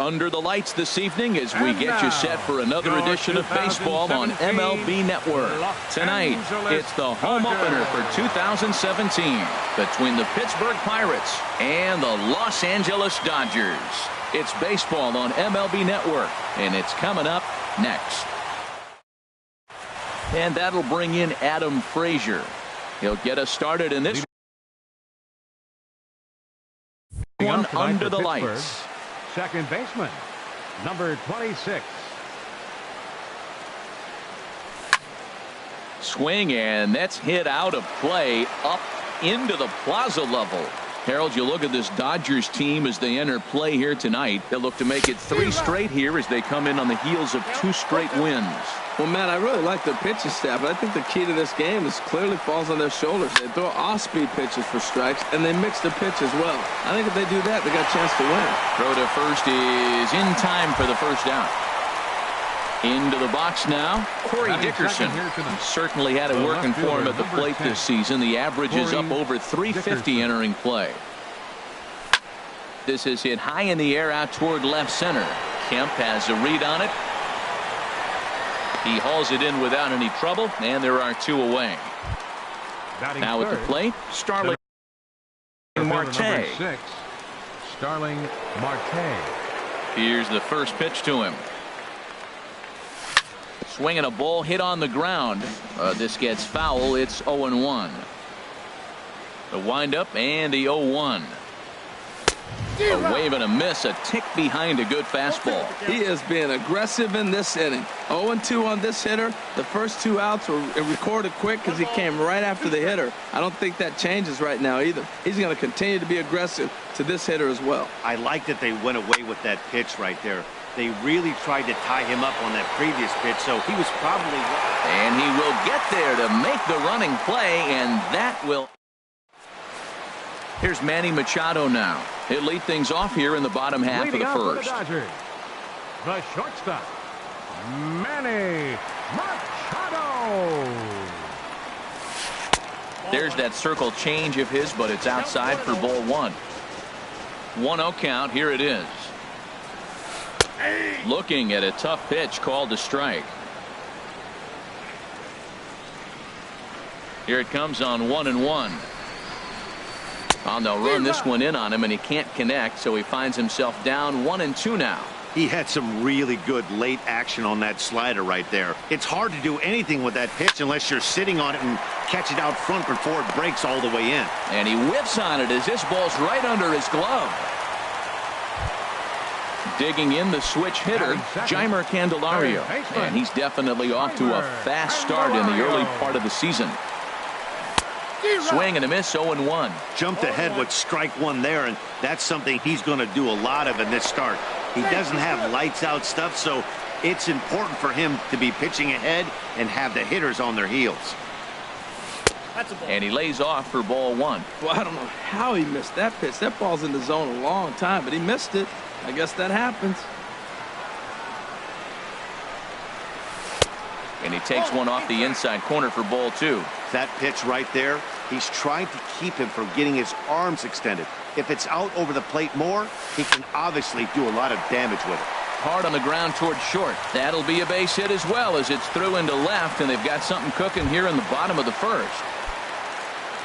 under the lights this evening as we get you set for another edition of baseball on MLB Network. Tonight, it's the home opener for 2017 between the Pittsburgh Pirates and the Los Angeles Dodgers. It's baseball on MLB Network, and it's coming up next. And that'll bring in Adam Frazier. He'll get us started in this one under the lights. Second baseman, number 26. Swing, and that's hit out of play up into the plaza level. Harold, you look at this Dodgers team as they enter play here tonight. They'll look to make it 3 straight here as they come in on the heels of 2 straight wins. Well, Matt, I really like their pitching staff, but I think the key to this game is clearly falls on their shoulders. They throw off-speed pitches for strikes, and they mix their pitch as well. I think if they do that, they got a chance to win. Throw to first is in time for the first out. Into the box now, Corey Dickerson. Certainly had it working for him at the plate this season. The average is up over 350 entering play. This is hit high in the air out toward left center. Kemp has a read on it. He hauls it in without any trouble, and there are 2 away. Now at the plate, Starling Marte. Starling Marte. Here's the first pitch to him. Swinging a ball hit on the ground. This gets foul. It's 0-1. The windup and the 0-1. A wave and a miss, a tick behind a good fastball. He is being aggressive in this inning. 0-2 on this hitter. The first 2 outs were recorded quick because he came right after the hitter. I don't think that changes right now either. He's going to continue to be aggressive to this hitter as well. I like that they went away with that pitch right there. They really tried to tie him up on that previous pitch, so he was probably... And he will get there to make the running play, and that will... Here's Manny Machado now. He'll lead things off here in the bottom half of the first. The shortstop, Manny Machado. There's that circle change of his, but it's outside for ball 1. 1-0 count. Here it is. Looking at a tough pitch called a strike. Here it comes on 1-1. Oh, they'll run this one in on him, and he can't connect, so he finds himself down 1-2 now. He had some really good late action on that slider right there. It's hard to do anything with that pitch unless you're sitting on it and catch it out front before it breaks all the way in. And he whiffs on it as this ball's right under his glove. Digging in the switch hitter, Jeimer Candelario. And he's definitely off to a fast start in the early part of the season. Swing and a miss, 0-1. Jumped ahead with strike 1 there, and that's something he's going to do a lot of in this start. He doesn't have lights out stuff, so it's important for him to be pitching ahead and have the hitters on their heels. And he lays off for ball 1. Well, I don't know how he missed that pitch. That ball's in the zone a long time, but he missed it. I guess that happens. And he takes one off the inside corner for ball 2. That pitch right there, he's trying to keep him from getting his arms extended. If it's out over the plate more, he can obviously do a lot of damage with it. Hard on the ground toward short. That'll be a base hit as well as it's through into left, and they've got something cooking here in the bottom of the first.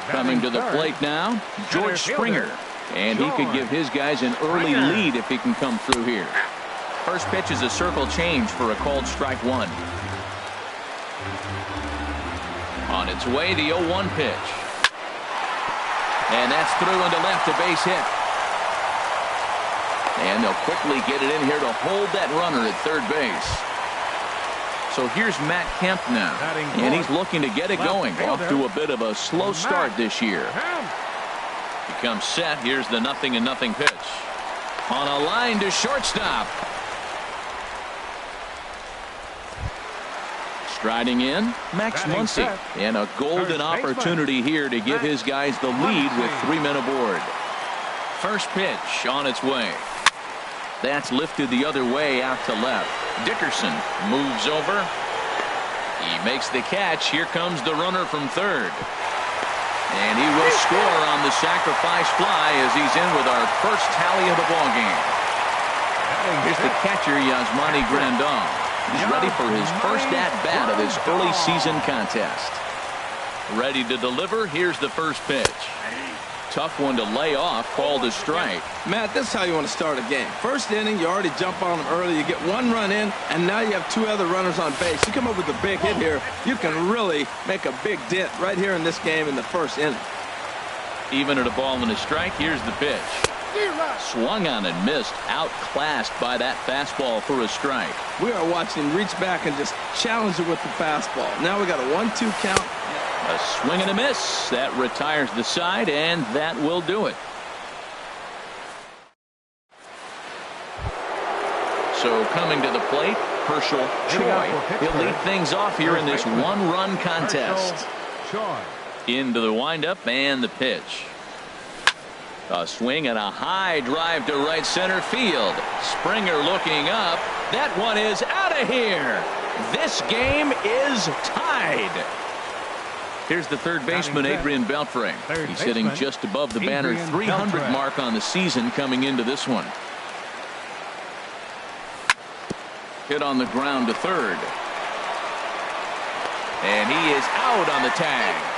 Coming to the plate now, George Springer. And he could give his guys an early lead if he can come through here. First pitch is a circle change for a called strike 1. On its way, the 0-1 pitch. And that's through into left, a base hit. And they'll quickly get it in here to hold that runner at third base. So here's Matt Kemp now. And he's looking to get it going. Off to a bit of a slow start this year. He comes set. Here's the 0-0 pitch. On a line to shortstop. Striding in, Max Muncy. And a golden opportunity here to give his guys the lead with 3 men aboard. First pitch on its way. That's lifted the other way out to left. Dickerson moves over. He makes the catch. Here comes the runner from third. And he will score on the sacrifice fly as he's in with our first tally of the ball game. Here's the catcher, Yasmani Grandal. He's ready for his first at-bat of this early season contest. Ready to deliver. Here's the first pitch. Tough one to lay off, called a strike. Matt, this is how you want to start a game. First inning, you already jump on them early. You get one run in, and now you have two other runners on base. You come up with a big hit here, you can really make a big dent right here in this game in the first inning. Even at a ball and a strike, here's the pitch. Swung on and missed, outclassed by that fastball for a strike. We are watching reach back and just challenge it with the fastball. Now we got a 1-2 count. A swing and a miss. That retires the side, and that will do it. So coming to the plate, Herschel Choi. He'll lead things off here in this one-run contest. Into the windup and the pitch. A swing and a high drive to right center field. Springer looking up. That one is out of here. This game is tied. Here's the third baseman, Adrian Beltre. He's hitting just above the banner 300 mark on the season coming into this one. Hit on the ground to third. And he is out on the tag.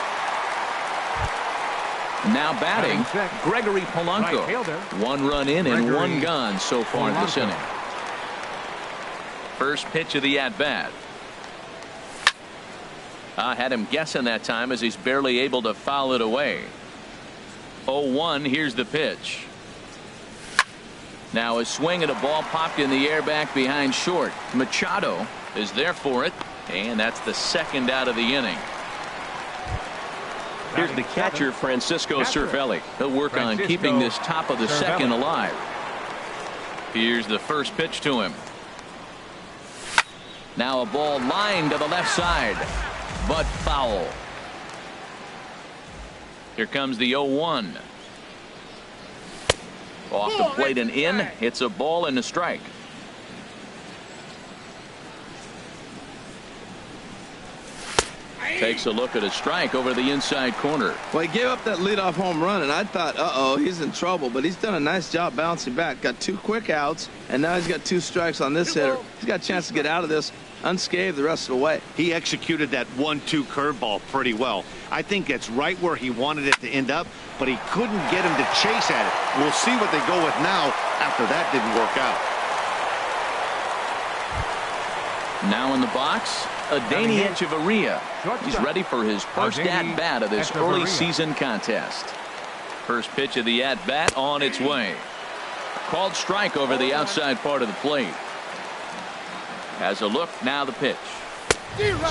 Now batting, Gregory Polanco. One run in and one gone so far this inning. First pitch of the at-bat. Had him guessing that time as he's barely able to foul it away. 0-1. Here's the pitch. Now a swing and a ball popped in the air back behind short. Machado is there for it, and that's the second out of the inning. Here's the catcher, Francisco Cervelli. He'll work on keeping this top of the second alive. Here's the first pitch to him. Now a ball lined to the left side, but foul. Here comes the 0-1. Off the plate and in. It's a ball and a strike. Takes a look at a strike over the inside corner. Well, he gave up that leadoff home run, and I thought, uh-oh, he's in trouble. But he's done a nice job bouncing back. Got 2 quick outs, and now he's got 2 strikes on this hitter. He's got a chance to get out of this unscathed the rest of the way. He executed that 1-2 curveball pretty well. I think it's right where he wanted it to end up, but he couldn't get him to chase at it. We'll see what they go with now after that didn't work out. Now in the box, Adeiny Echeverria. He's ready for his first at-bat of this early season contest. First pitch of the at-bat on its way. Called strike over the outside part of the plate. Has a look, now the pitch.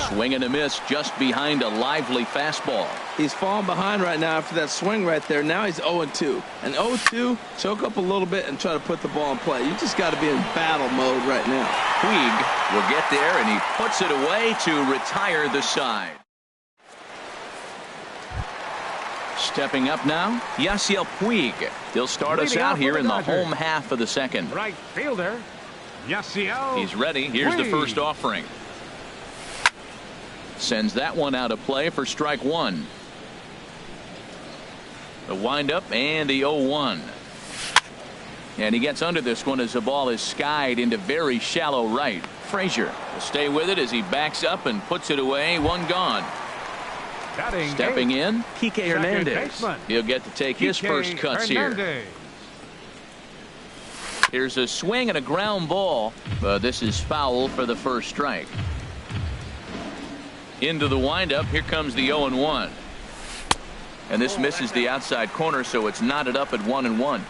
Swing and a miss just behind a lively fastball. He's falling behind right now after that swing right there. Now he's 0-2. And 0-2, choke up a little bit and try to put the ball in play. You just got to be in battle mode right now. Puig will get there, and he puts it away to retire the side. Stepping up now, Yasiel Puig. He'll start us out here in the home half of the second. Right fielder, Yasiel. He's ready. Here's the first offering. Sends that one out of play for strike one. The windup and the 0-1. And he gets under this one as the ball is skied into very shallow right. Frazier will stay with it as he backs up and puts it away. One gone. Stepping in, Kike Hernandez. He'll get to take his first cuts here. Here's a swing and a ground ball. This is foul for the first strike. Into the windup. Here comes the 0-1. And this misses the outside corner, so it's knotted up at 1-1.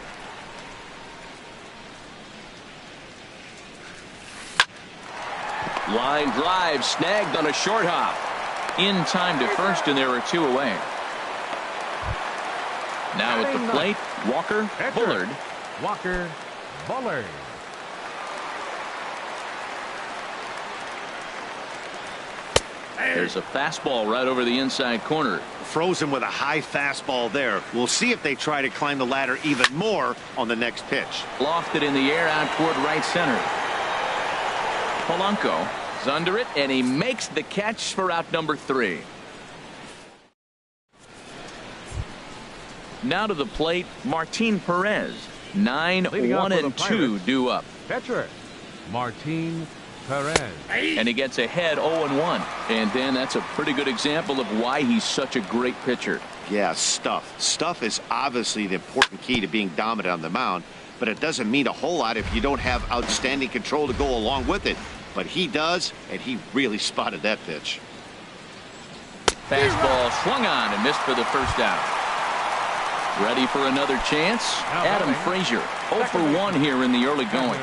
Line drive snagged on a short hop. In time to first, and there are 2 away. Now at the plate, Walker Bullard. Walker Bullard. There's a fastball right over the inside corner. Frozen with a high fastball there. We'll see if they try to climb the ladder even more on the next pitch. Lofted in the air out toward right center. Polanco is under it, and he makes the catch for out number 3. Now to the plate, Martin Perez. 9-1-2 due up. Pitcher, Martin Perez. And he gets ahead 0-1. And then that's a pretty good example of why he's such a great pitcher. Yeah, stuff. Stuff is obviously the important key to being dominant on the mound, but it doesn't mean a whole lot if you don't have outstanding control to go along with it. But he does, and he really spotted that pitch. Fastball swung on and missed for the first out. Ready for another chance? Adam Frazier, 0 for 1 here in the early going.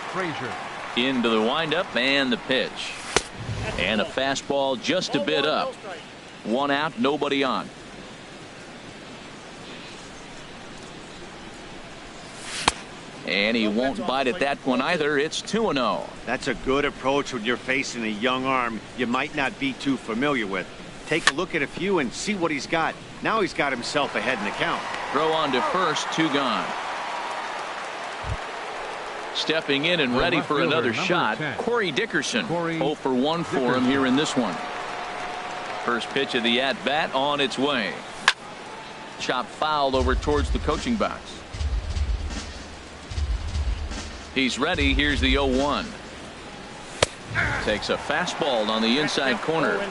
Frazier. Into the windup and the pitch. And a fastball just a bit up. 1 out, nobody on. And he won't bite at that one either. It's 2-0. That's a good approach when you're facing a young arm you might not be too familiar with. Take a look at a few and see what he's got. Now he's got himself ahead in the count. Throw on to first, 2 gone. Stepping in and ready for another shot, Corey Dickerson. 0 for 1 for him here in this one. First pitch of the at-bat on its way. Chop fouled over towards the coaching box. He's ready. Here's the 0-1. Takes a fastball on the inside corner.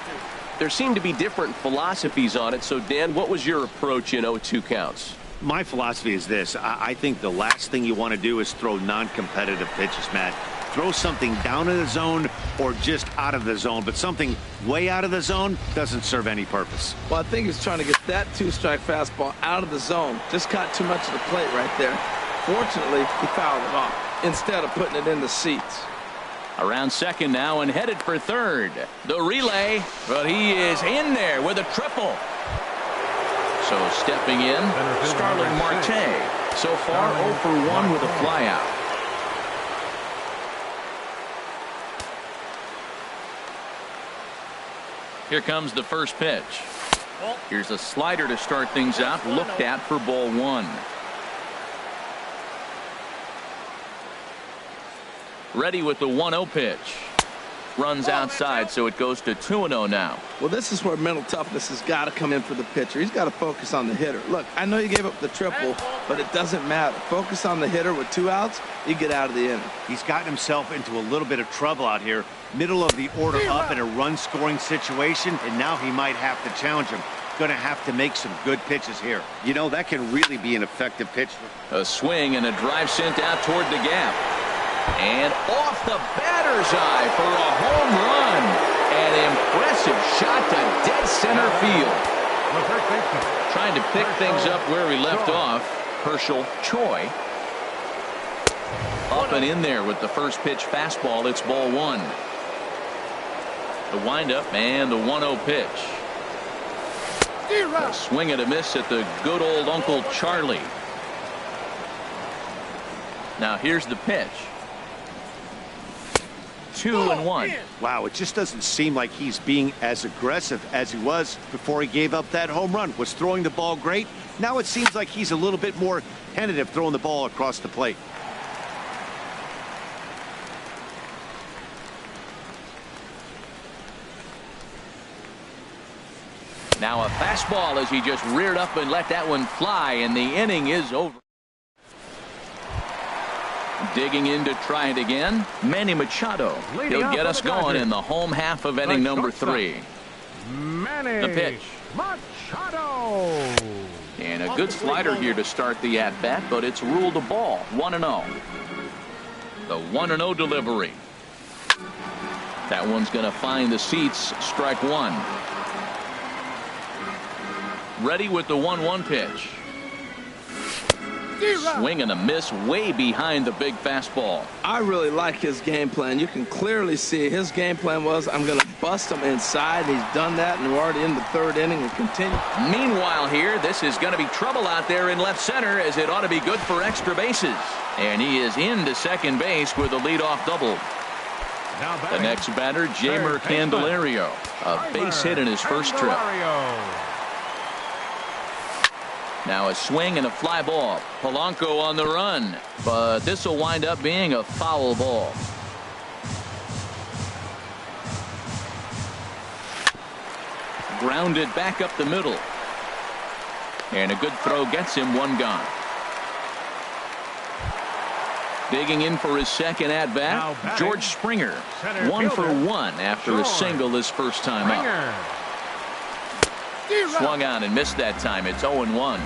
There seem to be different philosophies on it. So, Dan, what was your approach in 0-2 counts? My philosophy is this. I think the last thing you want to do is throw non-competitive pitches, Matt. Throw something down in the zone or just out of the zone, but something way out of the zone doesn't serve any purpose. Well, I think he's trying to get that 2-strike fastball out of the zone. Just caught too much of the plate right there. Fortunately, he fouled it off instead of putting it in the seats. Around second now and headed for third. The relay, but he is in there with a triple. So stepping in, Starling Marte. So far 0 for 1 with a flyout. Here comes the first pitch. Here's a slider to start things out. Looked at for ball 1. Ready with the 1-0 pitch. Runs outside, so it goes to 2-0 now. Well, this is where mental toughness has got to come in for the pitcher. He's got to focus on the hitter. Look, I know you gave up the triple, but it doesn't matter. Focus on the hitter with 2 outs, you get out of the inning. He's gotten himself into a little bit of trouble out here. Middle of the order up in a run-scoring situation, and now he might have to challenge him. Going to have to make some good pitches here. You know, that can really be an effective pitch. A swing and a drive sent out toward the gap. And off the batter's eye for a home run. An impressive shot to dead center field. Trying to pick things up where he left off. Herschel Choi. Up and in there with the first pitch fastball. It's ball 1. The windup and the 1-0 pitch. A swing and a miss at the good old Uncle Charlie. Now here's the pitch. 2-1. Wow, it just doesn't seem like he's being as aggressive as he was before he gave up that home run. Was throwing the ball great. Now it seems like he's a little bit more tentative throwing the ball across the plate. Now a fastball as he just reared up and let that one fly, and the inning is over. Digging in to try it again, Manny Machado. He'll get us going in the home half of inning number 3. Manny The pitch. Machado. And a good slider here to start the at-bat, but it's ruled a ball. 1-0. The 1-0 delivery. That one's going to find the seats. Strike 1. Ready with the 1-1 pitch. Swing and a miss way behind the big fastball. I really like his game plan. You can clearly see his game plan was, I'm going to bust him inside. He's done that, and we're already in the 3rd inning and continue. Meanwhile here, this is going to be trouble out there in left center, as it ought to be good for extra bases. And he is into second base with a leadoff double. The next batter, Jeimer Candelario. A base hit in his first trip. Now a swing and a fly ball. Polanco on the run, but this will wind up being a foul ball. Grounded back up the middle. And a good throw gets him 1 gone. Digging in for his second at-bat, George Springer. 1 for 1 after a single his first time up. Swung on and missed that time. It's 0-1.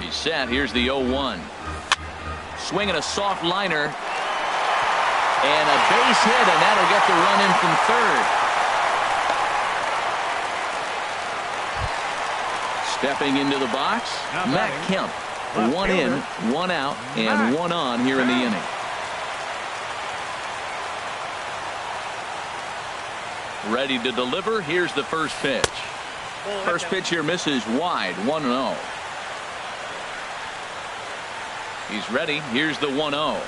He's set. Here's the 0-1. Swinging a soft liner. And a base hit, and that'll get the run in from third. Stepping into the box, Matt Kemp. 1 in, 1 out, and 1 on here in the inning. Ready to deliver. Here's the first pitch. First pitch here misses wide. 1-0. He's ready. Here's the 1-0.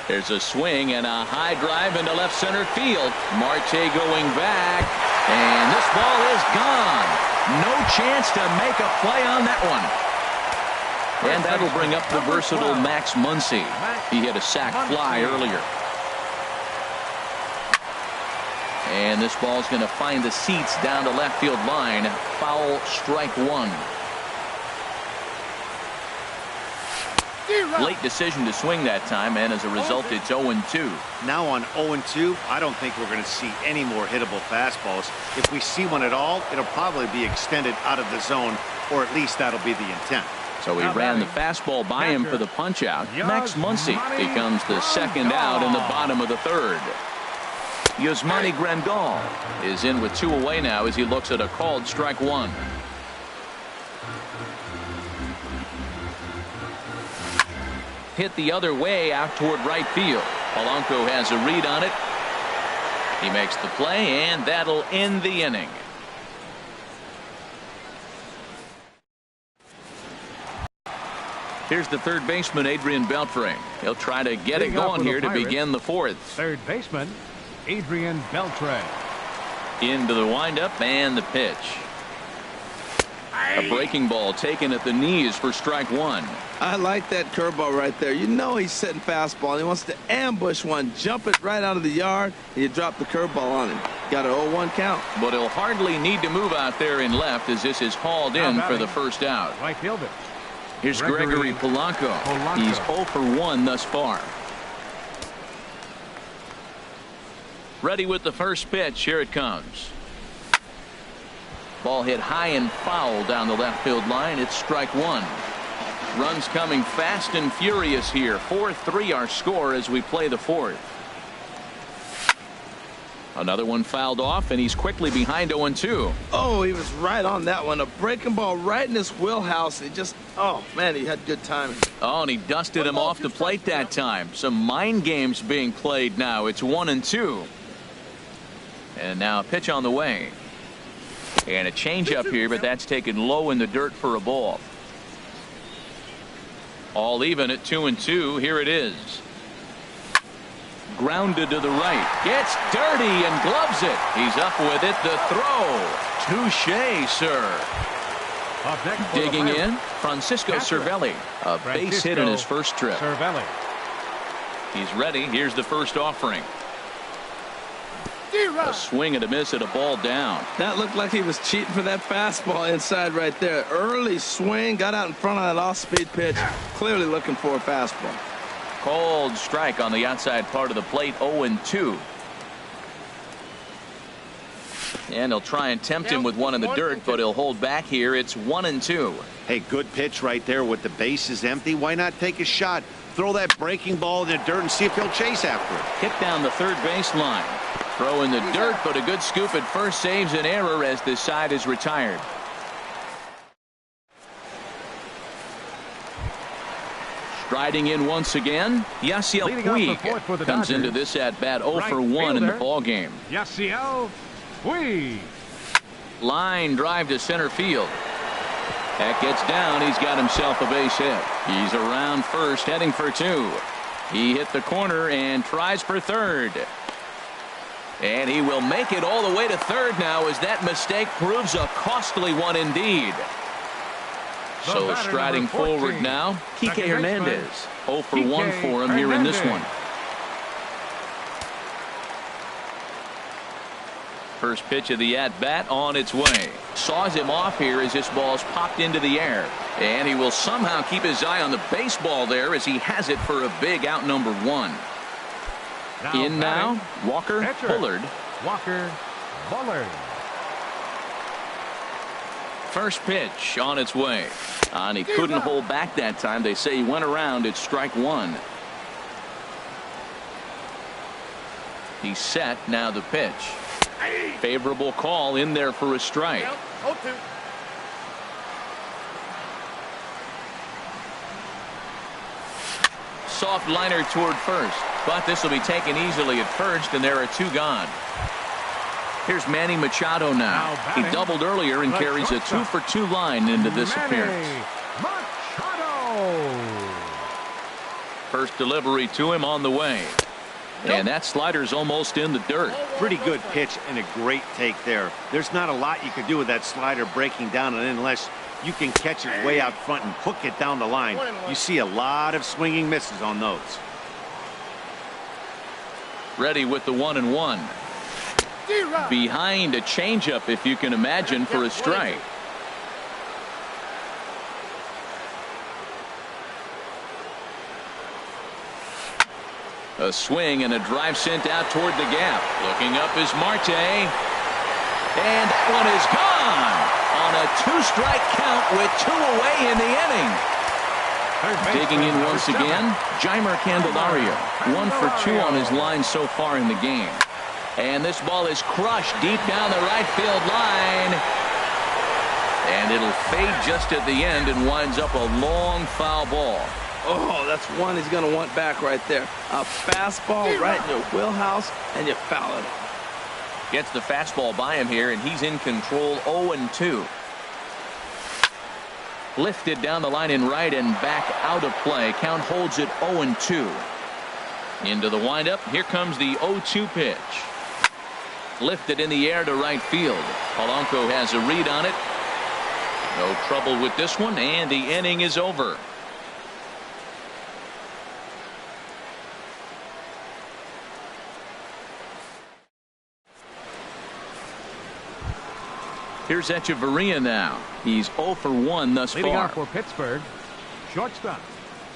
There's a swing and a high drive into left center field. Marte going back, and this ball is gone. No chance to make a play on that one. And that'll bring up the versatile Max Muncy. He hit a sac fly earlier. And this ball's going to find the seats down the left field line. Foul, strike 1. Late decision to swing that time, and as a result, it's 0-2. Now on 0-2, I don't think we're going to see any more hittable fastballs. If we see one at all, it'll probably be extended out of the zone, or at least that'll be the intent. So he ran the fastball by him for the punch-out. Max Muncy becomes the second out in the bottom of the third. Yasmani Grandal is in with 2 away now as he looks at a called strike 1. Hit the other way out toward right field. Polanco has a read on it. He makes the play, and that'll end the inning. Here's the third baseman, Adrian Beltre. He'll try to get it going here to begin the fourth. Third baseman, Adrian Beltre. Into the windup and the pitch. A breaking ball taken at the knees for strike 1. I like that curveball right there. You know he's setting fastball, and he wants to ambush one, jump it right out of the yard, and you drop the curveball on him. Got an 0-1 count. But he'll hardly need to move out there in left as this is hauled in for the first out. Right fielder. Here's Gregory Polanco. He's 0 for 1 thus far. Ready with the first pitch. Here it comes. Ball hit high and foul down the left field line. It's strike 1. Runs coming fast and furious here. 4-3 our score as we play the fourth. Another one fouled off, and he's quickly behind 0-2. Oh, he was right on that one. A breaking ball right in his wheelhouse. He just, oh, man, he had good timing. Oh, and he dusted him off the plate that time. Some mind games being played now. It's 1-2. And now a pitch on the way. And a changeup here, but that's taken low in the dirt for a ball. All even at 2-2. Here it is. Grounded to the right. Gets dirty and gloves it. He's up with it. The throw. Touché, sir. Digging in, Francisco Cervelli. A base hit in his first trip. He's ready. Here's the first offering. A swing and a miss at a ball down. That looked like he was cheating for that fastball inside right there. Early swing, got out in front of that off-speed pitch. Clearly looking for a fastball. Cold strike on the outside part of the plate. 0-2. And he'll try and tempt him with one in the dirt, but he'll hold back here. It's 1-2. Hey, good pitch right there with the bases empty. Why not take a shot? Throw that breaking ball in the dirt and see if he'll chase after it. Hit down the third base line. Throw in the dirt, but a good scoop at first saves an error as this side is retired. Striding in once again, Yasiel Puig comes into this at bat 0 for 1 in the ball game. Yasiel Puig. Line drive to center field. That gets down. He's got himself a base hit. He's around first, heading for 2. He hit the corner and tries for third. And he will make it all the way to third now as that mistake proves a costly one indeed. So striding forward now, Kike Hernandez. 0 for 1 for him here in this one. First pitch of the at-bat on its way. Saws him off here as this ball's popped into the air. And he will somehow keep his eye on the baseball there as he has it for a big out number 1. In now, Walker Bullard. Walker Bullard. First pitch on its way. And he couldn't hold back that time. They say he went around. It's strike 1. He's set. Now the pitch. Favorable call in there for a strike. Soft liner toward first, but this will be taken easily at first, and there are 2 gone. Here's Manny Machado now. He doubled earlier and carries a 2-for-2 line into this appearance. Machado. First delivery to him on the way. And that slider's almost in the dirt. Pretty good pitch and a great take there. There's not a lot you can do with that slider breaking down, and unless you can catch it way out front and hook it down the line, you see a lot of swinging misses on those. Ready with the 1-1. Behind a changeup, if you can imagine, for a strike. A swing and a drive sent out toward the gap. Looking up is Marte. And that one is gone on a 2-strike count with 2 away in the inning. Digging in once again, Jeimer Candelario. 1 for 2 on his line so far in the game. And this ball is crushed deep down the right field line. And it'll fade just at the end and winds up a long foul ball. Oh, that's one he's going to want back right there. A fastball right in your wheelhouse, and you foul it. Gets the fastball by him here, and he's in control. 0-2. Lifted down the line in right and back out of play. Count holds it 0-2. Into the windup. Here comes the 0-2 pitch. Lifted in the air to right field. Polanco has a read on it. No trouble with this one, and the inning is over. Here's Echeverria now. He's 0 for 1 thus Leading far. off for Pittsburgh, shortstop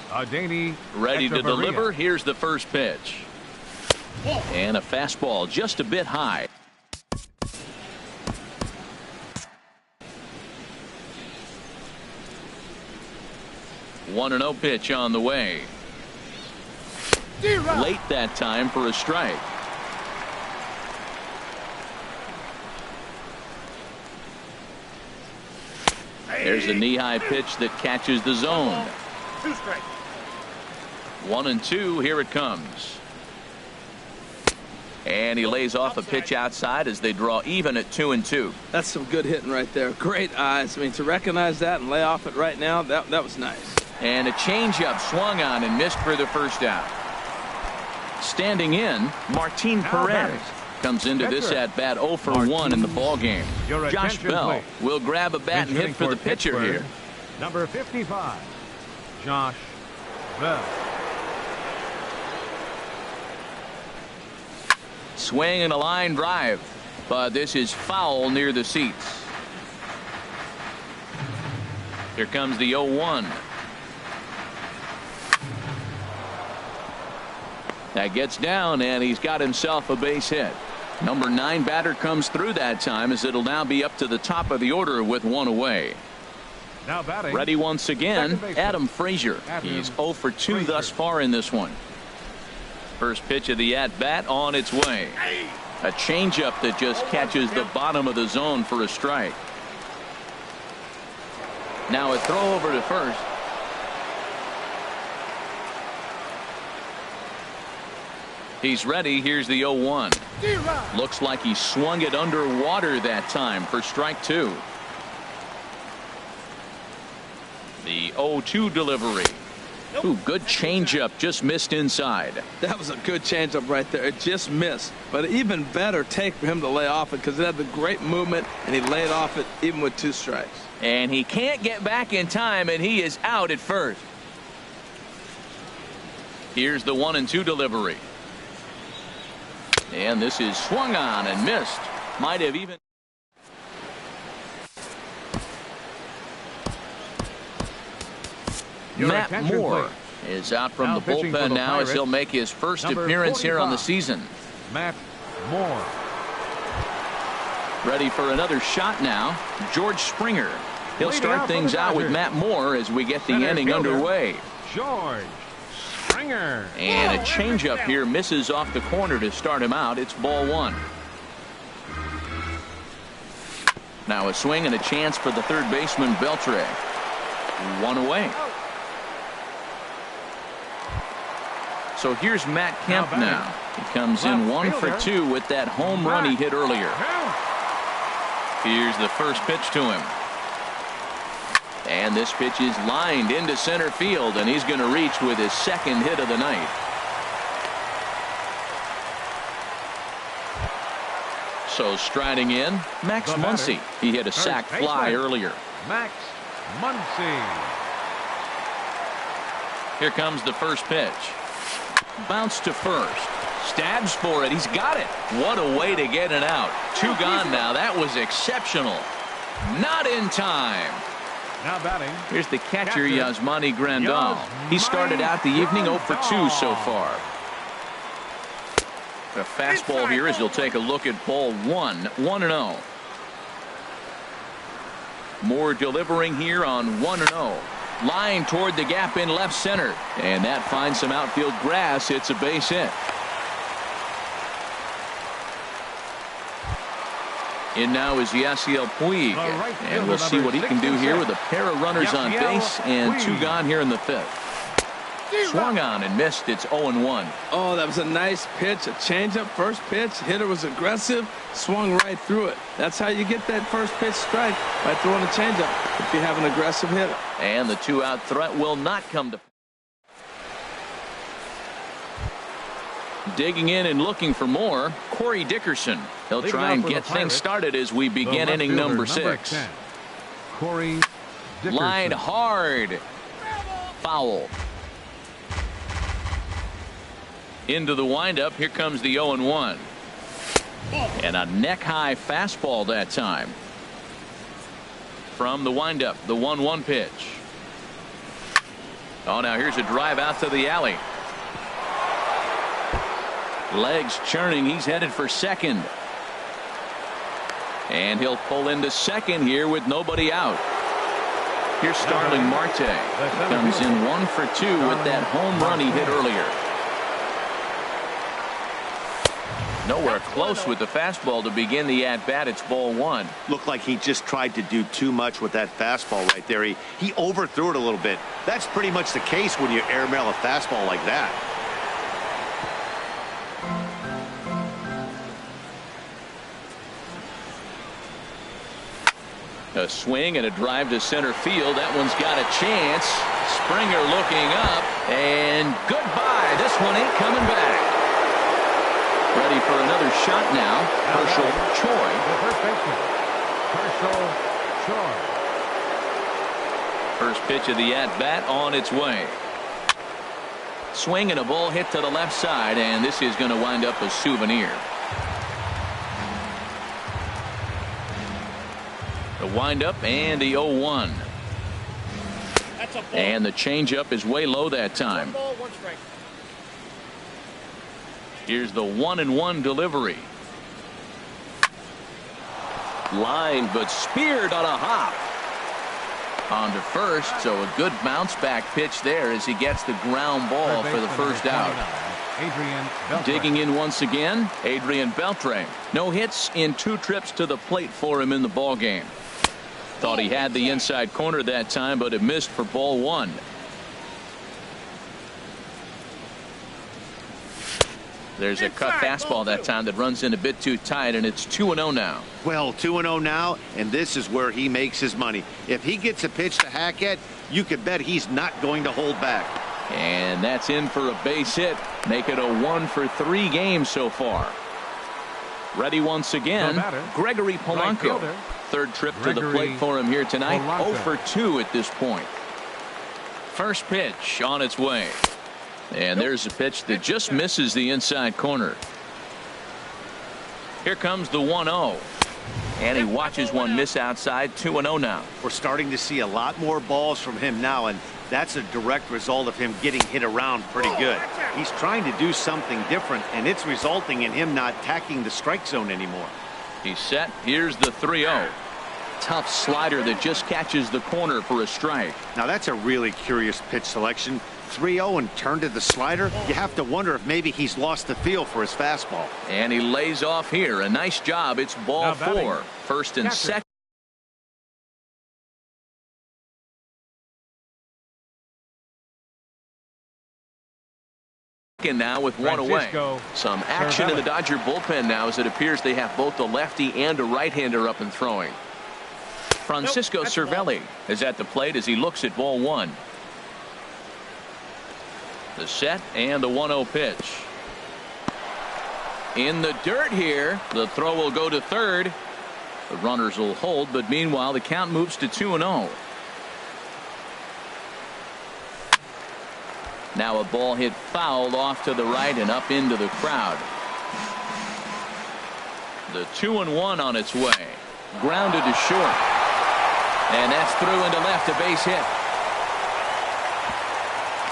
Adeiny Ready to Echeverria. deliver. Here's the first pitch. And a fastball just a bit high. One 1-0 pitch on the way. Late that time for a strike. There's a knee-high pitch that catches the zone. 2 strikes. 1-2. Here it comes. And he lays off a pitch outside as they draw even at 2-2. That's some good hitting right there. Great eyes. I mean, to recognize that and lay off it right now, that was nice. And a changeup swung on and missed for the first out. Standing in, Martin Perez comes into this at bat 0 for 1 in the ball game. Josh Bell will grab a bat and hit for the pitcher here. Number 55, Josh Bell. Swing and a line drive, but this is foul near the seats. Here comes the 0-1. That gets down, and he's got himself a base hit. Number 9 batter comes through that time, as it'll now be up to the top of the order with 1 away. Now batting. Ready once again, Adam Frazier. He's 0 for 2 thus far in this one. First pitch of the at-bat on its way. A changeup that just catches the bottom of the zone for a strike. Now a throw over to first. He's ready. Here's the 0-1. Looks like he swung it underwater that time for strike 2. The 0-2 delivery. Ooh, good changeup, just missed inside. That was a good changeup right there. It just missed, but even better take for him to lay off it because it had the great movement, and he laid off it even with 2 strikes. And he can't get back in time, and he is out at first. Here's the 1-2 delivery. And this is swung on and missed. Might have even. Matt Moore is out from the bullpen now as he'll make his first appearance here on the season. Matt Moore. Ready for another shot now. George Springer. He'll start things out with Matt Moore as we get the inning underway. George Springer. And a changeup here misses off the corner to start him out. It's ball one. Now a swing and a chance for the third baseman Beltre. One away. So here's Matt Kemp now. He comes in 1 for 2 with that home run he hit earlier. Here's the first pitch to him. And this pitch is lined into center field, and he's going to reach with his second hit of the night. So striding in, Max Muncy. He hit a sac fly earlier. Max Muncy. Here comes the first pitch. Bounce to first. Stabs for it. He's got it. What a way to get it out. 2 gone now. That was exceptional. Not in time. Now batting. Here's the catcher, Yasmani Grandal. He started out the evening 0 for 2 so far. A fastball here as he'll take a look at ball 1. 1-0. Moore delivering here on 1-0. Line toward the gap in left center. And that finds some outfield grass. It's a base hit. In now is Yasiel Puig. And we'll see what he can do here with a pair of runners on base and 2 gone here in the 5th. Swung on and missed. It's 0-1. Oh, that was a nice pitch. A changeup, first pitch. Hitter was aggressive, swung right through it. That's how you get that first pitch strike, by throwing a changeup if you have an aggressive hitter. And the 2-out threat will not come to. Digging in and looking for more, Corey Dickerson. He'll try and get things started as we begin inning number 6. Corey Dickerson. Line hard. Foul. Into the windup. Here comes the 0-1. And a neck-high fastball that time. From the windup, the 1-1 pitch. Oh, now here's a drive out to the alley. Legs churning. He's headed for second. And he'll pull into second here with nobody out. Here's Starling Marte. He comes in 1 for 2 with that home run he hit earlier. Nowhere close with the fastball to begin the at-bat. It's ball 1. Looked like he just tried to do too much with that fastball right there. He overthrew it a little bit. That's pretty much the case when you airmail a fastball like that. A swing and a drive to center field. That one's got a chance. Springer looking up, and goodbye. This one ain't coming back. Ready for another shot now. Herschel Choi. The first baseman, Herschel Choi. First pitch of the at-bat on its way. Swing and a ball hit to the left side, and this is going to wind up a souvenir. The windup and the 0-1. And the changeup is way low that time. Here's the 1-1 delivery. Line, but speared on a hop. On to first, so a good bounce back pitch there as he gets the ground ball for the first out. Digging in once again, Adrian Beltre. No hits in 2 trips to the plate for him in the ball game. Thought he had the inside corner that time, but it missed for ball 1. There's a cut fastball that time that runs in a bit too tight, and it's 2-0 now. Well, 2-0 now, and this is where he makes his money. If he gets a pitch to hack at, you could bet he's not going to hold back. And that's in for a base hit. Make it a 1 for 3 games so far. Ready once again, Gregory Polanco. Third trip to the plate for him here tonight. 0 for 2 at this point. First pitch on its way. And there's a pitch that just misses the inside corner. Here comes the 1-0. And he watches one miss outside. 2-0 now. We're starting to see a lot more balls from him now, and that's a direct result of him getting hit around pretty good. He's trying to do something different, and it's resulting in him not attacking the strike zone anymore. He's set. Here's the 3-0. Tough slider that just catches the corner for a strike. Now that's a really curious pitch selection. 3-0 and turn to the slider. You have to wonder if maybe he's lost the feel for his fastball. And he lays off here. A nice job. It's ball 4. First and second. Now with one away. Some action in the Dodger bullpen now as it appears they have both a lefty and a right-hander up and throwing. Francisco Cervelli is at the plate as he looks at ball 1. The set and the 1-0 pitch. In the dirt here. The throw will go to third. The runners will hold, but meanwhile the count moves to 2-0. Now a ball hit foul off to the right and up into the crowd. The 2-1 on its way. Grounded to short. And that's through into left, a base hit.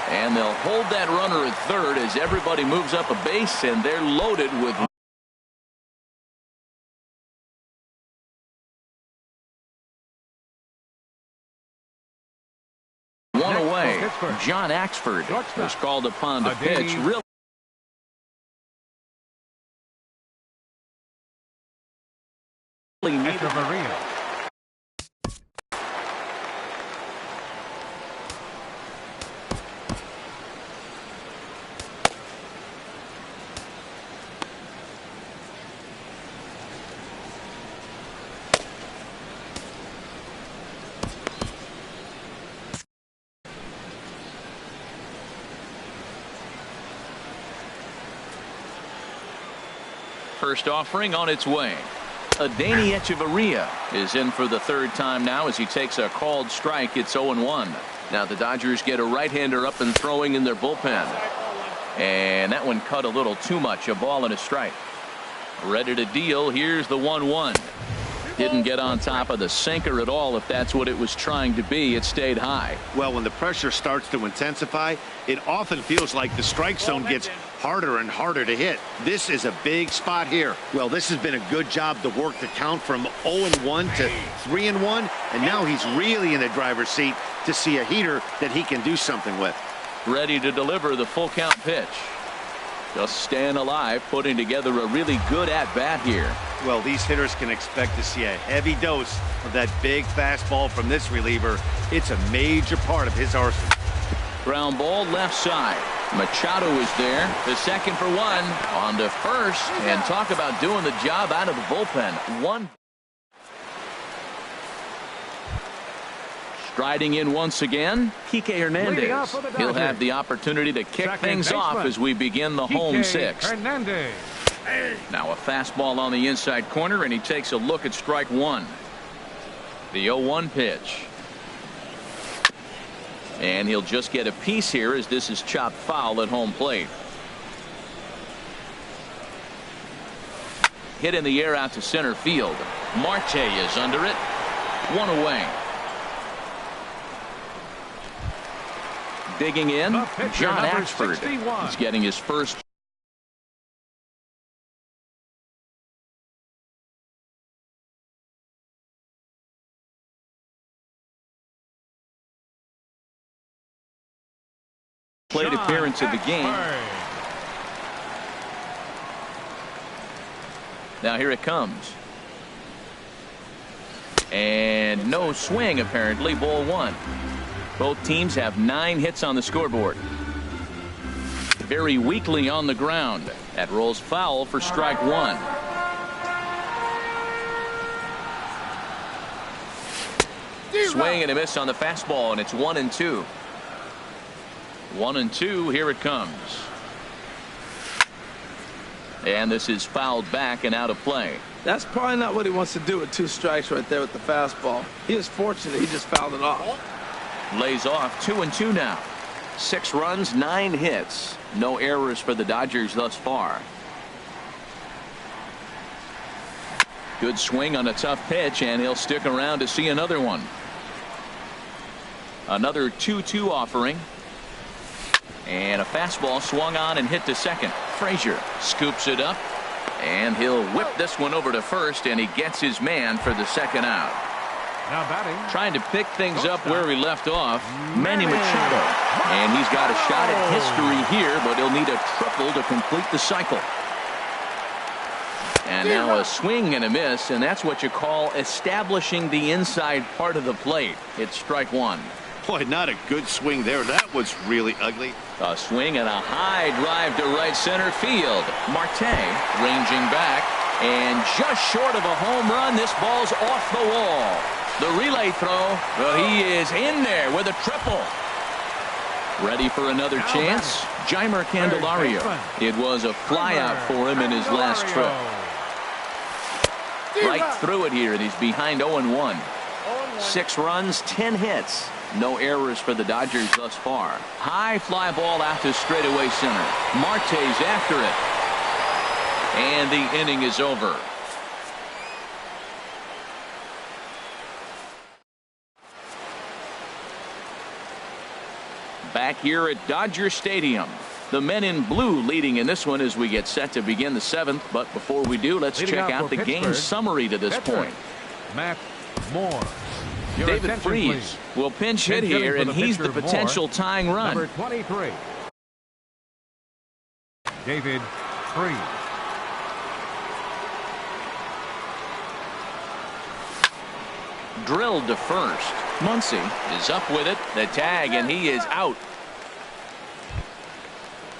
And they'll hold that runner at third as everybody moves up a base, and they're loaded with one away. John Axford was called upon to pitch. Really needed. First offering on its way. Adeiny Echeverria is in for the third time now as he takes a called strike. It's 0-1. Now the Dodgers get a right-hander up and throwing in their bullpen. And that one cut a little too much. A ball and a strike. Ready to deal. Here's the 1-1. Didn't get on top of the sinker at all. If that's what it was trying to be, it stayed high. Well, when the pressure starts to intensify, it often feels like the strike zone gets harder and harder to hit. This is a big spot here. Well, this has been a good job to work the count from 0-1 to 3-1, and now he's really in the driver's seat to see a heater that he can do something with. Ready to deliver the full count pitch. Just staying alive, putting together a really good at-bat here. Well, these hitters can expect to see a heavy dose of that big fastball from this reliever. It's a major part of his arsenal. Ground ball left side. Machado is there. The second for one. On to first. And talk about doing the job out of the bullpen. One. Striding in once again, Kike Hernandez. He'll have the opportunity to kick things off as we begin the home sixth. Now a fastball on the inside corner, and he takes a look at strike 1. The 0-1 pitch. And he'll just get a piece here as this is chopped foul at home plate. Hit in the air out to center field. Marte is under it. One away. Digging in, John Axford. He's getting his first. Plate appearance of the game. Now here it comes. And no swing apparently. Ball 1. Both teams have 9 hits on the scoreboard. Very weakly on the ground. That rolls foul for strike 1. Swing and a miss on the fastball, and it's 1-2. 1-2. Here it comes. And this is fouled back and out of play. That's probably not what he wants to do with 2 strikes right there with the fastball. He is fortunate he just fouled it off. Lays off. 2-2 now. 6 runs, 9 hits. No errors for the Dodgers thus far. Good swing on a tough pitch, and he'll stick around to see another one. Another 2-2 offering. And a fastball swung on and hit to second. Frazier scoops it up, and he'll whip this one over to first, and he gets his man for the second out. Now batting. Trying to pick things up where we left off, Manny Machado. And he's got a shot at history here, but he'll need a triple to complete the cycle. And now a swing and a miss, and that's what you call establishing the inside part of the plate. It's strike one. Boy, not a good swing there. That was really ugly. A swing and a high drive to right center field. Marte ranging back, and just short of a home run, this ball's off the wall. The relay throw, well, he is in there with a triple. Ready for another chance? Jeimer Candelario. It was a flyout for him in his last trip. Right through it here, and he's behind 0-1. 6 runs, 10 hits. No errors for the Dodgers thus far. High fly ball out to straightaway center. Marte's after it. And the inning is over. Back here at Dodger Stadium. The men in blue leading in this one as we get set to begin the 7th. But before we do, let's check out the game summary to this point. Matt Moore. David Freese will pinch hit here, and he's the potential tying run. Number 23. David Freese. Drilled to first. Muncy is up with it. The tag, and he is out.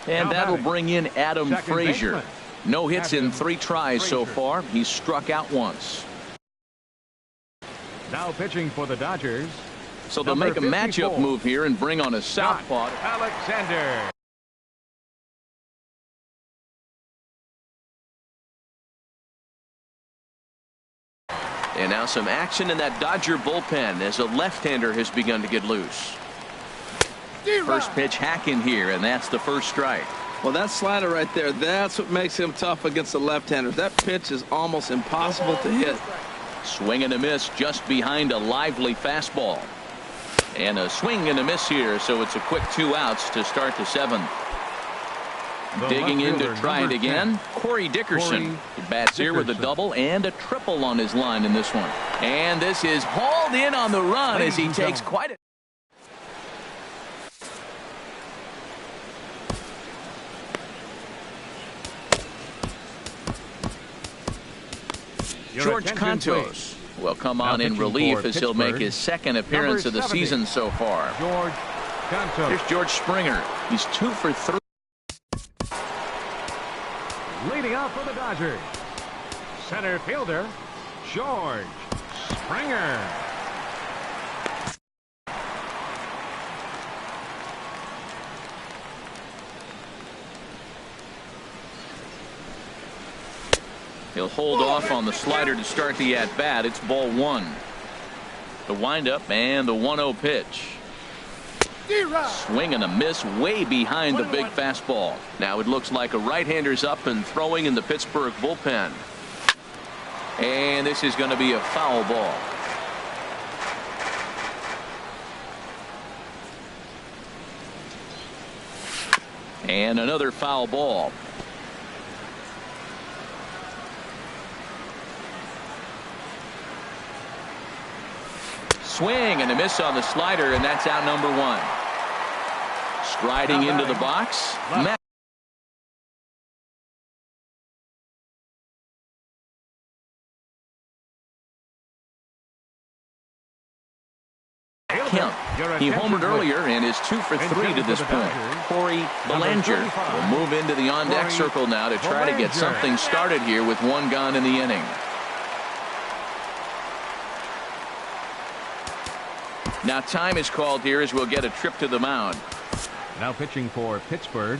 And that'll bring in Adam Frazier. No hits in 3 tries so far. He's struck out once. Now pitching for the Dodgers. So they'll make a matchup move here and bring on a southpaw. Alexander. And now some action in that Dodger bullpen as a left-hander has begun to get loose. First pitch hacking here, and that's the first strike. Well, that slider right there, that's what makes him tough against the left-hander. That pitch is almost impossible to hit. Swing and a miss just behind a lively fastball. And a swing and a miss here, so it's a quick 2 outs to start the 7th. Digging in to try it again, Corey Dickerson. He bats here with a double and a triple on his line in this one. And this is hauled in on the run as he takes quite a... George Cantos will come on in relief as he'll make his second appearance of the season so far. George Cantos. Here's George Springer. He's 2 for 3. Leading out for the Dodgers. Center fielder, George Springer. He'll hold off on the slider to start the at-bat. It's ball 1. The windup and the 1-0 pitch. Swing and a miss way behind the big fastball. Now it looks like a right-hander's up and throwing in the Pittsburgh bullpen. And this is going to be a foul ball. And another foul ball. Swing and a miss on the slider, and that's out number 1. Striding into the box. Kemp. He homered earlier and is 2 for 3 to this point. Corey Bellinger will move into the on-deck circle now to try to get something started here with 1 gone in the inning. Now time is called here as we'll get a trip to the mound. Now pitching for Pittsburgh.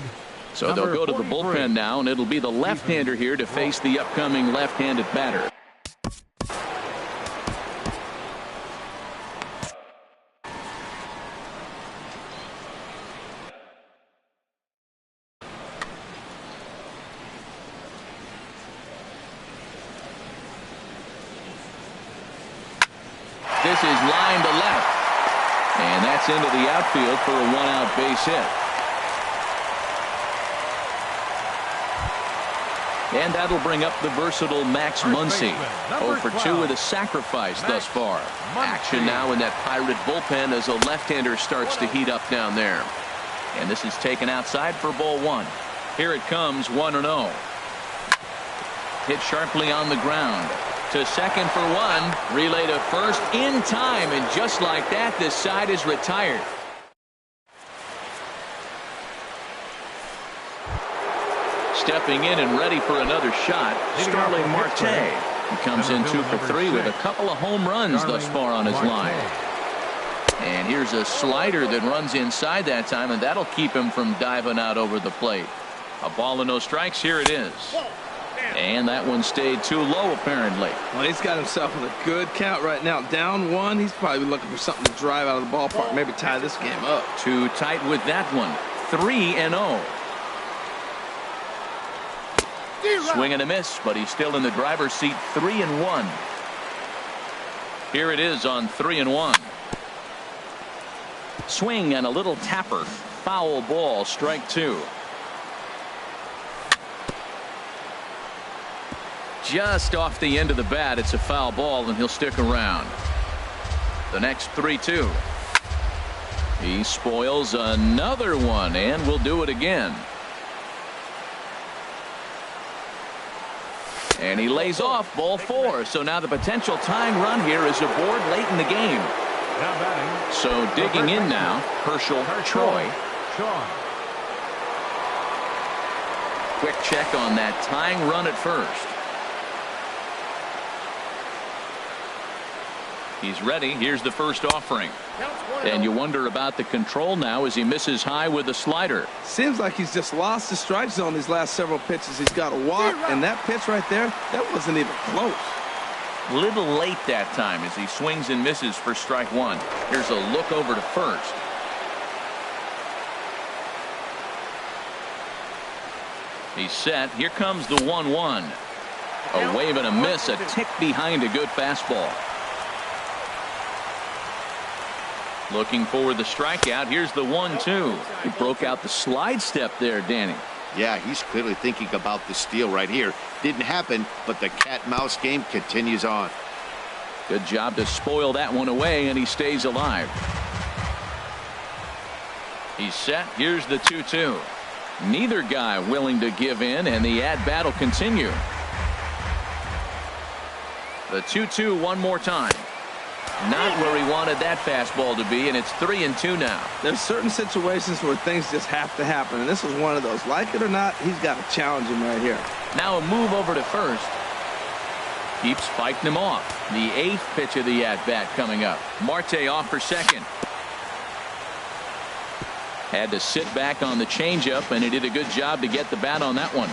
So they'll go to the bullpen now, and it'll be the left-hander here to face the upcoming left-handed batter. is line to left. And that's into the outfield for a one-out base hit. And that'll bring up the versatile Max Muncy. 0 for 2 with a sacrifice thus far. Action now in that Pirate bullpen as a left-hander starts to heat up down there. And this is taken outside for ball 1. Here it comes, 1-0. Hit sharply on the ground. To second for 1. Relay to first in time. And just like that, this side is retired. Stepping in and ready for another shot, Starling Marte. He comes in 2 for 3 with a couple of home runs thus far on his line. And here's a slider that runs inside that time, and that'll keep him from diving out over the plate. A ball and no strikes. Here it is. And that one stayed too low, apparently. Well, he's got himself in a good count right now. Down 1. He's probably looking for something to drive out of the ballpark, maybe tie this game up. Too tight with that one. 3-0. Swing and a miss, but he's still in the driver's seat. 3-1. Here it is on 3-1. Swing and a little tapper. Foul ball, strike 2. Just off the end of the bat, it's a foul ball, and he'll stick around. The next 3-2. He spoils another one, and will do it again. And he lays off ball 4. So now the potential tying run here is aboard late in the game. So digging in now, Herschel Troy. Quick check on that tying run at first. He's ready. Here's the first offering. And you wonder about the control now as he misses high with the slider. Seems like he's just lost the strike zone these last several pitches. He's got a walk, and that pitch right there, that wasn't even close. Little late that time as he swings and misses for strike 1. Here's a look over to first. He's set. Here comes the 1-1. A wave and a miss, a tick behind a good fastball. Looking for the strikeout. Here's the 1-2. He broke out the slide step there, Danny. Yeah, he's clearly thinking about the steal right here. Didn't happen, but the cat-mouse game continues on. Good job to spoil that one away, and he stays alive. He's set. Here's the 2-2. Neither guy willing to give in, and the at-bat will continue. The 2-2 one more time. Not where he wanted that fastball to be, and it's 3-2 now. There's certain situations where things just have to happen, and this is one of those. Like it or not, he's got to challenge him right here. Now a move over to first. Keeps fighting him off. The 8th pitch of the at-bat coming up. Marte off for second. Had to sit back on the changeup, and he did a good job to get the bat on that one.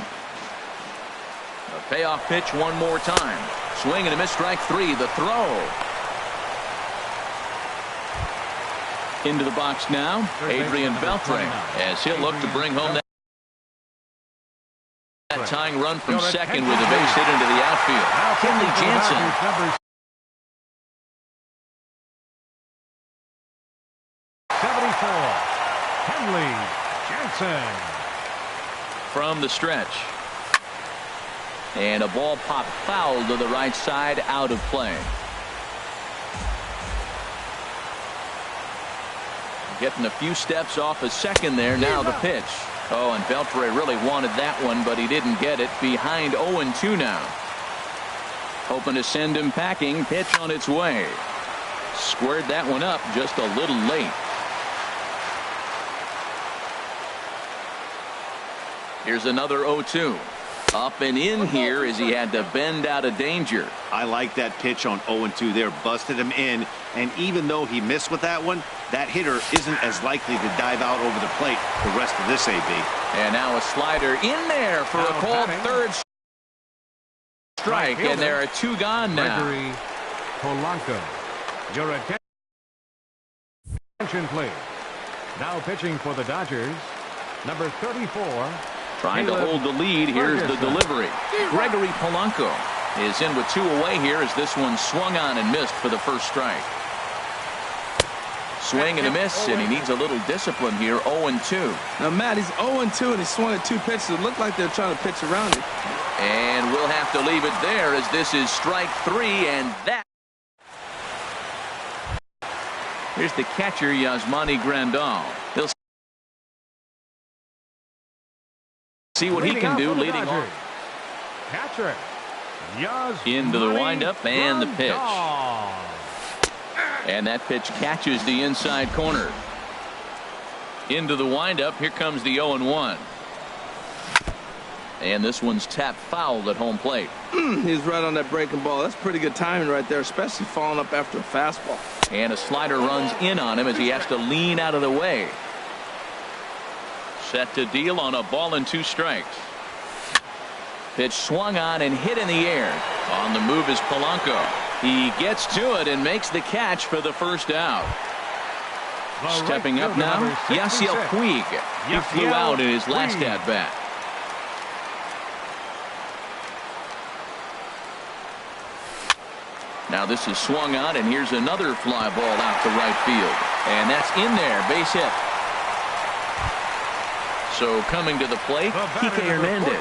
A payoff pitch one more time. Swing and a miss, strike 3. The throw. Into the box now, Adrian Beltre, as he'll look to bring home that tying run from second with a base hit into the outfield. Kenley Jansen. 74, Kenley Jansen. From the stretch. And a ball popped foul to the right side, out of play. Getting a few steps off a second there. Now the pitch. Oh, and Beltre really wanted that one, but he didn't get it. Behind 0-2 now. Hoping to send him packing. Pitch on its way. Squared that one up just a little late. Here's another 0-2. Up and in here as he had to bend out of danger. I like that pitch on 0-2 there. Busted him in, and even though he missed with that one, that hitter isn't as likely to dive out over the plate the rest of this AB. And now a slider in there for a called third strike, and there are 2 gone now. Gregory Polanco. Your attention, please. Now pitching for the Dodgers, number 34. Trying to hold the lead. Here's the delivery. Gregory Polanco is in with 2 away here as this one swung on and missed for the first strike. Swing and a miss, and he needs a little discipline here. 0-2. Now, Matt, he's 0-2, and he swung at 2 pitches. It looked like they're trying to pitch around him. And we'll have to leave it there as this is strike 3, and that. Here's the catcher, Yasmani Grandal. He'll see what he can do leading off. Catcher into the windup and the pitch. And that pitch catches the inside corner. Into the windup. Here comes the 0-1. And this one's tapped foul at home plate. He's right on that breaking ball. That's pretty good timing right there, especially following up after a fastball. And a slider runs in on him as he has to lean out of the way. Set to deal on a ball and 2 strikes. Pitch swung on and hit in the air. On the move is Polanco. He gets to it and makes the catch for the first out. Stepping up now, Yasiel Puig. He flew out in his last at-bat. Now this is swung on, and here's another fly ball out to right field. And that's in there, base hit. So coming to the plate, Kike Hernandez.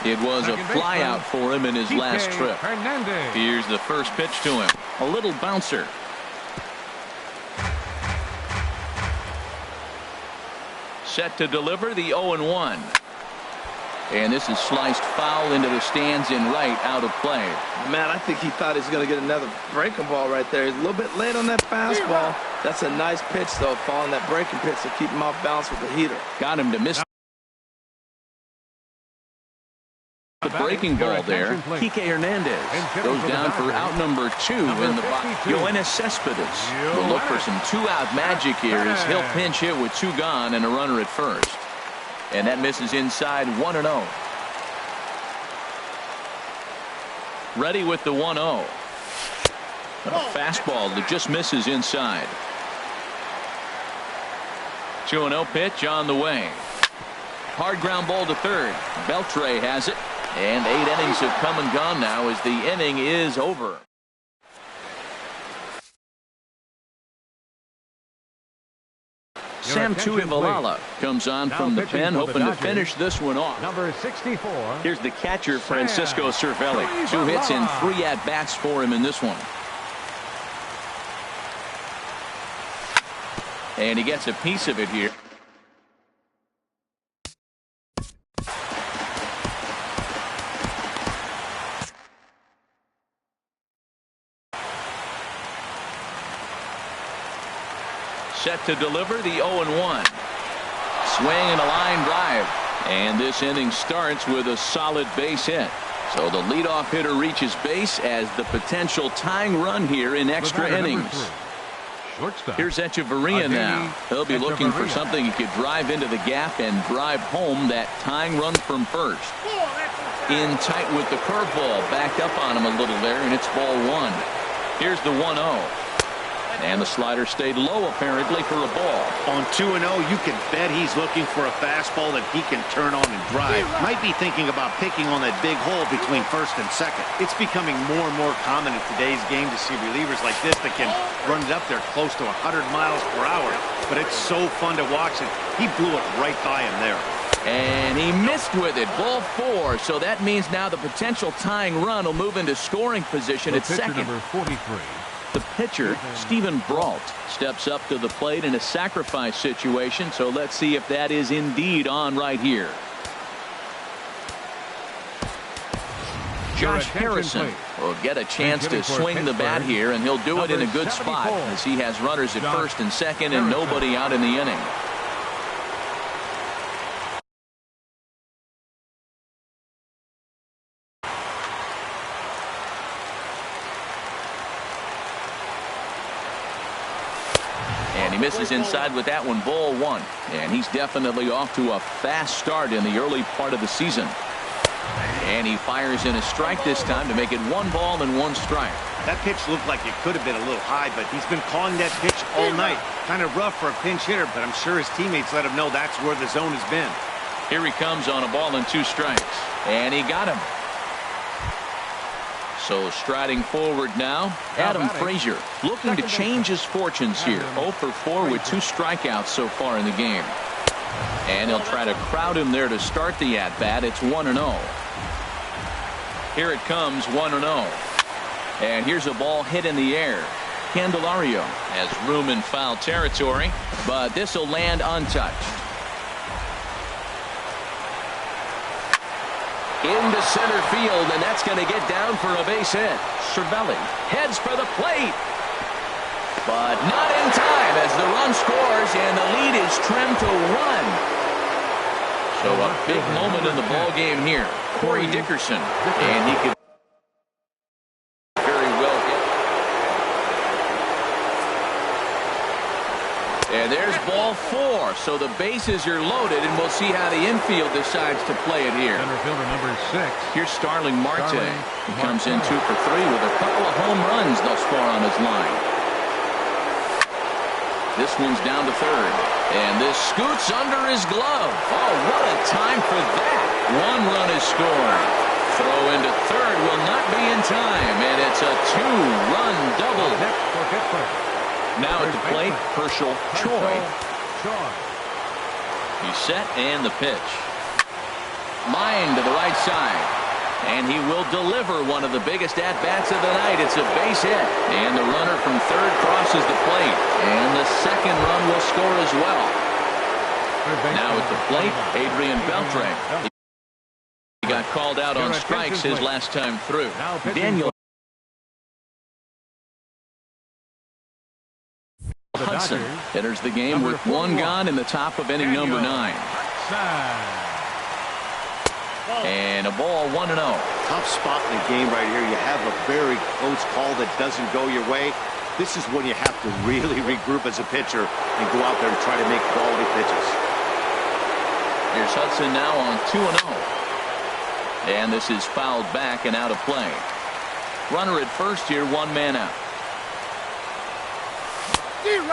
It was a fly out for him in his last trip. Here's the first pitch to him. A little bouncer. Set to deliver the 0-1. And this is sliced foul into the stands in right, out of play. Man, I think he thought he was going to get another breaking ball right there. He's a little bit late on that fastball. That's a nice pitch, though, following that breaking pitch to keep him off balance with the heater. Got him to miss the breaking ball there. Kike Hernandez goes down for out number 2 in the box. Yoenis Cespedes will look for some 2-out magic here as he'll pinch hit with 2 gone and a runner at first. And that misses inside. 1-0. Ready with the 1-0. A fastball that just misses inside. 2-0 pitch on the way. Hard ground ball to third. Beltre has it. And 8 innings have come and gone now as the inning is over. Sam Tuivalala comes on from the pen, hoping to finish this one off. Number 64. Here's the catcher, Francisco Cervelli. 2 hits and 3 at-bats for him in this one. And he gets a piece of it here. Set to deliver the 0-1. Swing and a line drive. And this inning starts with a solid base hit. So the leadoff hitter reaches base as the potential tying run here in extra innings. Here's Echeverria now. He'll be looking for something he could drive into the gap and drive home that tying run from first. In tight with the curveball. Backed up on him a little there, and it's ball 1. Here's the 1-0. And the slider stayed low, apparently, for a ball. On 2-0, you can bet he's looking for a fastball that he can turn on and drive. Might be thinking about picking on that big hole between first and second. It's becoming more and more common in today's game to see relievers like this that can run it up there close to 100 miles per hour. But it's so fun to watch it. He blew it right by him there. And he missed with it. Ball 4. So that means now the potential tying run will move into scoring position at second. Number 43. The pitcher, Stephen Brault, steps up to the plate in a sacrifice situation. So let's see if that is indeed on right here. Josh Harrison will get a chance to swing the bat here, and he'll do it in a good spot as he has runners at first and second and nobody out in the inning. Misses inside with that one. Ball 1. And he's definitely off to a fast start in the early part of the season. And he fires in a strike this time to make it 1 ball and 1 strike. That pitch looked like it could have been a little high, but he's been calling that pitch all night. Kind of rough for a pinch hitter, but I'm sure his teammates let him know that's where the zone has been. Here he comes on a ball and 2 strikes. And he got him. So striding forward now, Adam Frazier looking to change his fortunes here. 0 for 4 with 2 strikeouts so far in the game. And he'll try to crowd him there to start the at-bat. It's 1-0. Here it comes, 1-0. And here's a ball hit in the air. Candelario has room in foul territory, but this will land untouched. Into center field, and that's going to get down for a base hit. Cervelli heads for the plate, but not in time as the run scores, and the lead is trimmed to 1. So a big moment in the ball game here. Corey Dickerson, and he could very well hit. And there's ball 4. So the bases are loaded, and we'll see how the infield decides to play it here. Center fielder number 6. Here's Starling Marte. He comes in 2 for 3 with a couple of home runs thus far on his line. This one's down to third. And this scoots under his glove. Oh, what a time for that. 1 run is scored. Throw into third will not be in time. And it's a 2-run double. Now at the plate, Herschel Choi. He's set and the pitch. Line to the right side. And he will deliver one of the biggest at-bats of the night. It's a base hit. And the runner from third crosses the plate. And the second run will score as well. Now at the plate, Adrian Beltre. He got called out on strikes his last time through. Daniel Hudson enters the game with 1 gone in the top of inning number 9. And a ball, 1-0. Tough spot in the game right here. You have a very close call that doesn't go your way. This is when you have to really regroup as a pitcher and go out there and try to make quality pitches. Here's Hudson now on 2-0. And this is fouled back and out of play. Runner at first here, 1 man out.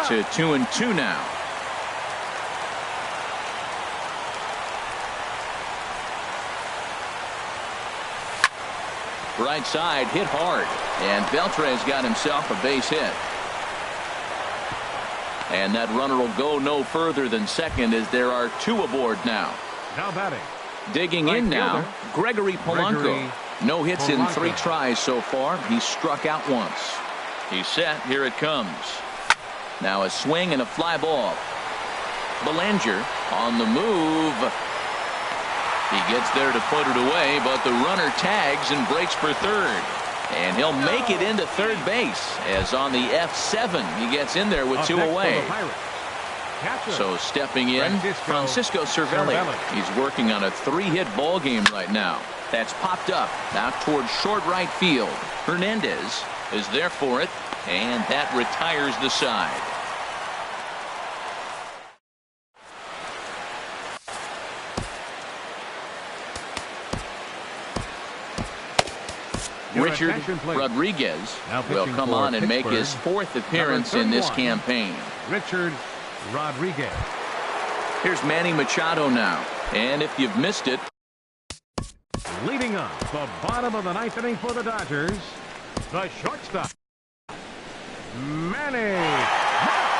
To 2-2 now. Right side hit hard, and Beltre has got himself a base hit. And that runner will go no further than second as there are 2 aboard now. Now batting. Digging in now, Gregory Polanco. No hits in 3 tries so far. He's struck out once. He's set. Here it comes. Now a swing and a fly ball. Belanger on the move. He gets there to put it away, but the runner tags and breaks for third. And he'll make it into third base as on the F7 he gets in there with 2 away. So stepping in, Francisco Cervelli. He's working on a 3-hit ball game right now. That's popped up out towards short right field. Hernandez is there for it, and that retires the side. Richard Rodriguez will come on and make his 4th appearance in this campaign. Richard Rodriguez. Here's Manny Machado now. And if you've missed it, leading up the bottom of the 9th inning for the Dodgers, the shortstop, Manny Machado.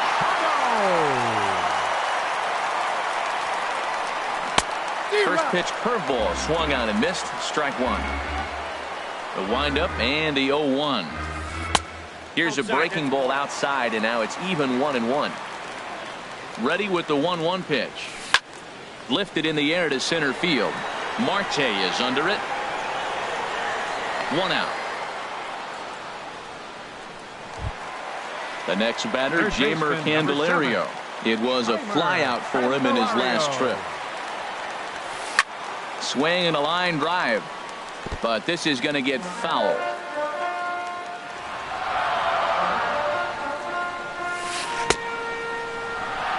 First pitch curveball swung on and missed. Strike 1. The windup and the 0-1. Here's a breaking ball outside, and now it's even 1-1. Ready with the 1-1 pitch. Lifted in the air to center field. Marte is under it. 1 out. The next batter, Jeimer Candelario. It was a flyout for him in his last trip. Swing and a line drive. But this is going to get foul.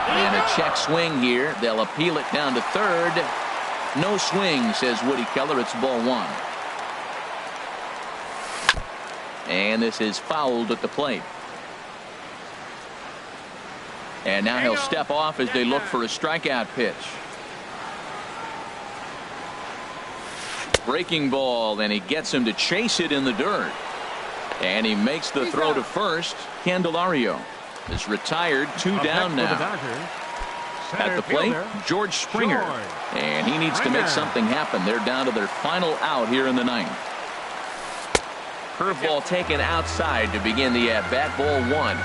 And a check swing here. They'll appeal it down to third. No swing, says Woody Keller. It's ball 1. And this is fouled at the plate. And now he'll step off as they look for a strikeout pitch. Breaking ball, and he gets him to chase it in the dirt. And he makes the throw to first. Candelario is retired, 2 down now. At the plate, George Springer. And he needs to make something happen. They're down to their final out here in the ninth. Curveball taken outside to begin the at-bat. Ball 1.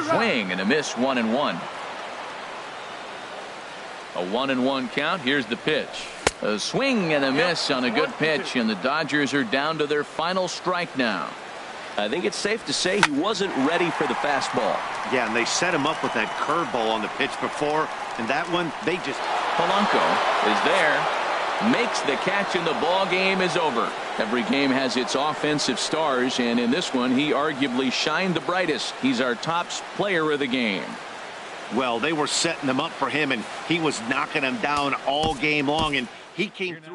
Swing and a miss, 1-1. A 1-1 count. Here's the pitch. A swing and a miss on a good pitch, and the Dodgers are down to their final strike now. I think it's safe to say he wasn't ready for the fastball. Yeah, and they set him up with that curveball on the pitch before, and that one, they just... Polanco is there, makes the catch, and the ball game is over. Every game has its offensive stars, and in this one, he arguably shined the brightest. He's our top player of the game. Well, they were setting them up for him, and he was knocking them down all game long, and he came through.